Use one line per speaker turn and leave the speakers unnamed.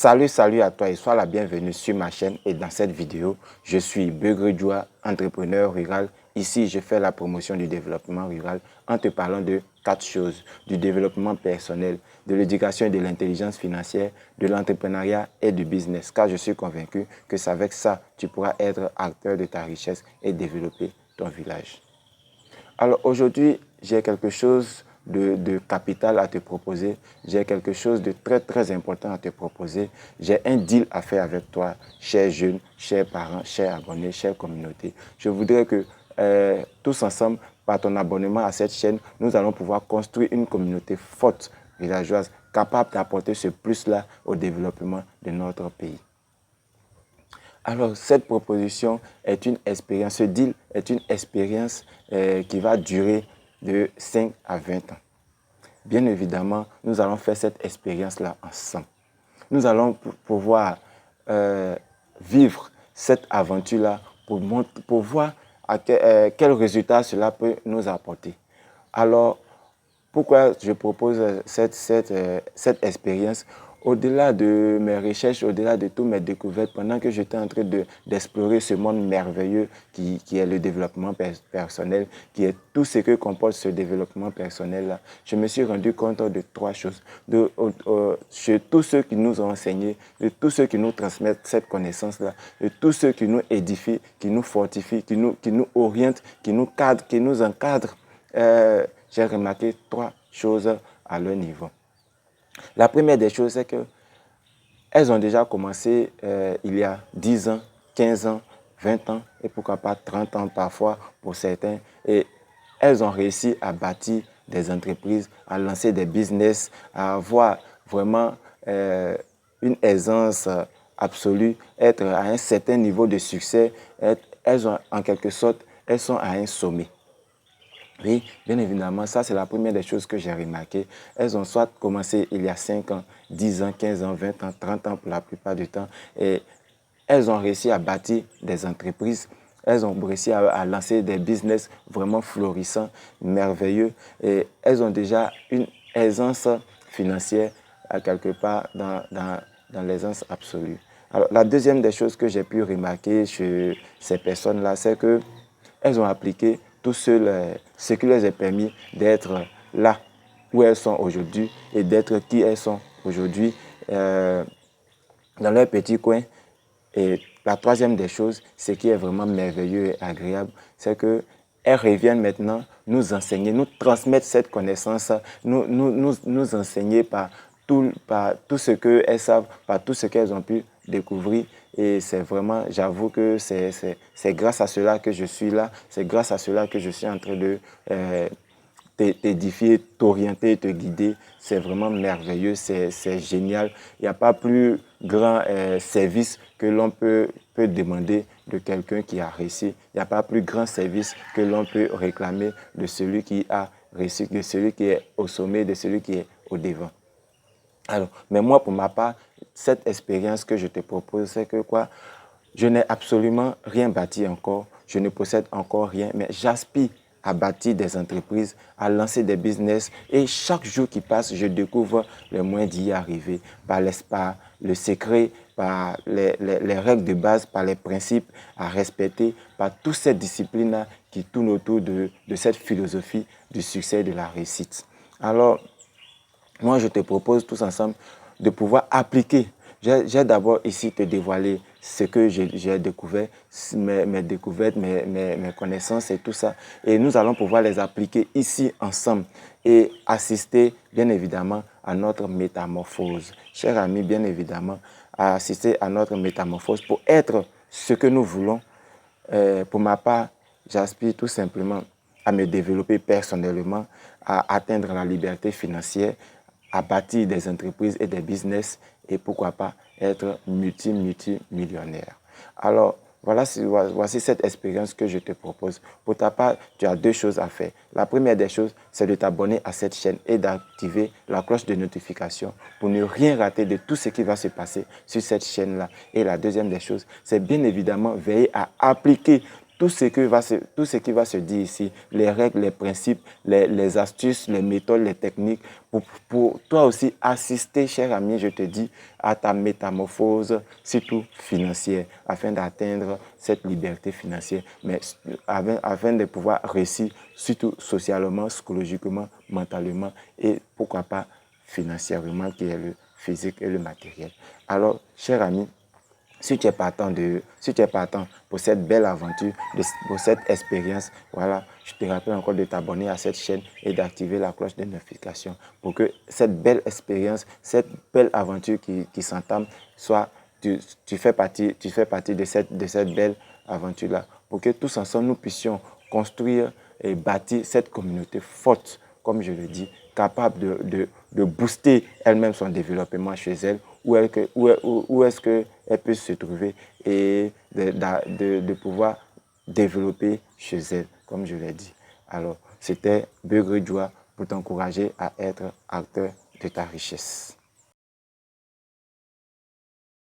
Salut à toi et sois la bienvenue sur ma chaîne et dans cette vidéo, je suis Beugredjoua, entrepreneur rural. Ici, je fais la promotion du développement rural en te parlant de 4 choses, du développement personnel, de l'éducation et de l'intelligence financière, de l'entrepreneuriat et du business, car je suis convaincu que c'est avec ça, tu pourras être acteur de ta richesse et développer ton village. Alors aujourd'hui, j'ai quelque chose de capital à te proposer. J'ai quelque chose de très important à te proposer. J'ai un deal à faire avec toi, chers jeunes, chers parents, chers abonnés, chère communauté. Je voudrais que tous ensemble, par ton abonnement à cette chaîne, nous allons pouvoir construire une communauté forte, villageoise, capable d'apporter ce plus-là au développement de notre pays. Alors, cette proposition est une expérience, ce deal est une expérience qui va durer de 5 à 20 ans. Bien évidemment, nous allons faire cette expérience-là ensemble. Nous allons pouvoir vivre cette aventure-là pour voir quel résultat cela peut nous apporter. Alors, pourquoi je propose cette expérience? Au-delà de mes recherches, au-delà de toutes mes découvertes, pendant que j'étais en train d'explorer ce monde merveilleux qui est le développement personnel, qui est tout ce que comporte ce développement personnel-là, je me suis rendu compte de 3 choses. Chez tous ceux qui nous ont enseignés, de tous ceux qui nous transmettent cette connaissance-là, de tous ceux qui nous édifient, qui nous fortifient, qui nous orientent, qui nous cadrent, qui nous encadrent, j'ai remarqué 3 choses à leur niveau. La première des choses, c'est qu'elles ont déjà commencé il y a 10 ans, 15 ans, 20 ans et pourquoi pas 30 ans parfois pour certains. Et elles ont réussi à bâtir des entreprises, à lancer des business, à avoir vraiment une aisance absolue, être à un certain niveau de succès. Elles ont en quelque sorte, elles sont à un sommet. Oui, bien évidemment, ça c'est la première des choses que j'ai remarqué. Elles ont soit commencé il y a 5 ans, 10 ans, 15 ans, 20 ans, 30 ans pour la plupart du temps. Et elles ont réussi à bâtir des entreprises. Elles ont réussi à lancer des business vraiment florissants, merveilleux. Et elles ont déjà une aisance financière à quelque part dans l'aisance absolue. Alors, la deuxième des choses que j'ai pu remarquer chez ces personnes-là, c'est qu'elles ont appliqué tout ce qui leur a permis d'être là où elles sont aujourd'hui et d'être qui elles sont aujourd'hui dans leur petit coin. Et la troisième des choses, ce qui est vraiment merveilleux et agréable, c'est qu'elles reviennent maintenant nous enseigner, nous transmettre cette connaissance, nous enseigner par tout ce qu'elles savent, par tout ce qu'elles ont pu découvrir. Et c'est vraiment, j'avoue que c'est grâce à cela que je suis là, c'est grâce à cela que je suis en train de t'édifier, t'orienter, te guider. C'est vraiment merveilleux, c'est génial. Il n'y a pas plus grand service que l'on peut demander de quelqu'un qui a réussi. Il n'y a pas plus grand service que l'on peut réclamer de celui qui a réussi, de celui qui est au sommet, de celui qui est au devant. Alors, mais moi, pour ma part, cette expérience que je te propose, c'est que quoi? Je n'ai absolument rien bâti encore, je ne possède encore rien, mais j'aspire à bâtir des entreprises, à lancer des business. Et chaque jour qui passe, je découvre les moyens d'y arriver par le secret, par les règles de base, par les principes à respecter, par toutes ces disciplines-là qui tournent autour de cette philosophie du succès et de la réussite. Alors, moi, je te propose tous ensemble de pouvoir appliquer. J'ai d'abord ici te dévoiler ce que j'ai découvert, mes découvertes, mes connaissances et tout ça. Et nous allons pouvoir les appliquer ici ensemble et assister bien évidemment à notre métamorphose. Chers amis, bien évidemment, à assister à notre métamorphose pour être ce que nous voulons. Pour ma part, j'aspire tout simplement à me développer personnellement, à atteindre la liberté financière, à bâtir des entreprises et des business et pourquoi pas être multimillionnaire. Alors, voici cette expérience que je te propose. Pour ta part, tu as 2 choses à faire. La première des choses, c'est de t'abonner à cette chaîne et d'activer la cloche de notification pour ne rien rater de tout ce qui va se passer sur cette chaîne-là. Et la deuxième des choses, c'est bien évidemment veiller à appliquer tout ce qui va se dire ici, les règles, les principes, les astuces, les méthodes, les techniques, pour toi aussi assister, cher ami, je te dis, à ta métamorphose, surtout financière, afin d'atteindre cette liberté financière, mais afin de pouvoir réussir, surtout socialement, psychologiquement, mentalement et pourquoi pas financièrement, qui est le physique et le matériel. Alors, cher ami, si tu es partant pour cette belle aventure, pour cette expérience, voilà, je te rappelle encore de t'abonner à cette chaîne et d'activer la cloche de notification pour que cette belle expérience, cette belle aventure qui s'entame, soit tu fais partie de cette belle aventure-là, pour que tous ensemble nous puissions construire et bâtir cette communauté forte, comme je le dis, capable de booster elle-même son développement chez elle, où est-ce qu'elle peut se trouver et de pouvoir développer chez elle, comme je l'ai dit. Alors, c'était Beugre Joie pour t'encourager à être acteur de ta richesse.